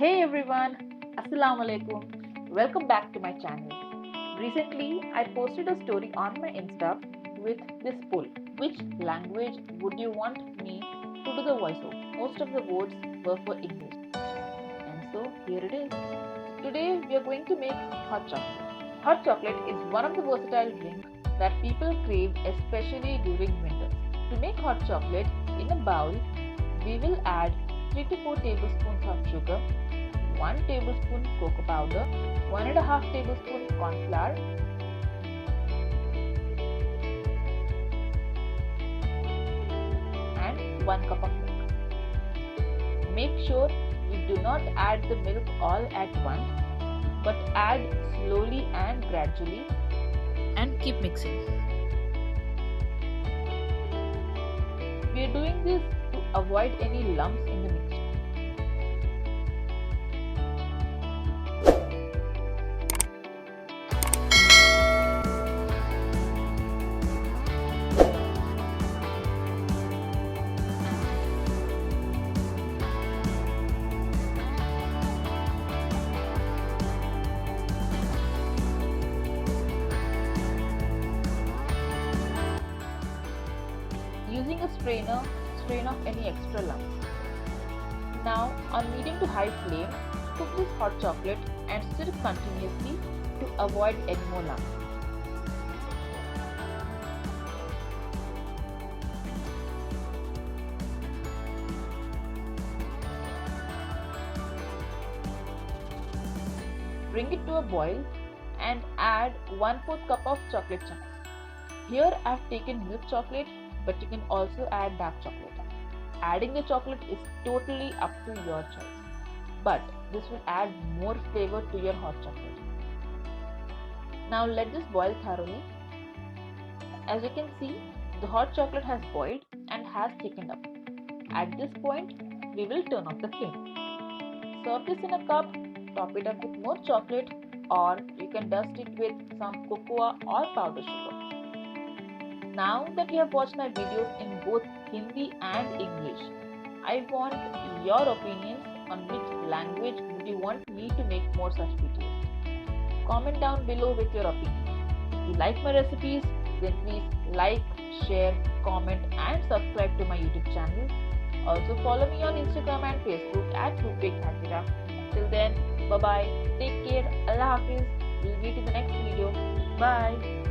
Hey everyone, Assalamu alaikum. Welcome back to my channel. Recently, I posted a story on my Insta with this poll. Which language would you want me to do the voiceover? Most of the votes were for English. And so here it is. Today we are going to make hot chocolate. Hot chocolate is one of the versatile drinks that people crave, especially during winters. To make hot chocolate, in a bowl, we will add 3 to 4 tablespoons of sugar, 1 tablespoon cocoa powder, 1.5 tablespoon corn flour, and 1 cup of milk. Make sure you do not add the milk all at once, but add slowly and gradually and keep mixing. We are doing this to avoid any lumps in the mixture. Using a strainer, strain off any extra lumps. Now, on medium to high flame, cook this hot chocolate and stir continuously to avoid any more lumps. Bring it to a boil and add 1/4 cup of chocolate chunks. Here I have taken milk chocolate, but you can also add dark chocolate. Adding the chocolate is totally up to your choice, but this will add more flavor to your hot chocolate. Now let this boil thoroughly. As you can see, the hot chocolate has boiled and has thickened up. At this point, we will turn off the flame. Serve this in a cup, top it up with more chocolate, or you can dust it with some cocoa or powdered sugar. Now that you have watched my videos in both Hindi and English, I want your opinions on which language would you want me to make more such videos. Comment down below with your opinion. If you like my recipes, then please like, share, comment and subscribe to my YouTube channel. Also follow me on Instagram and Facebook at cookbakehajira. Till then, bye bye, take care, Allah Hafiz. We'll meet in the next video. Bye.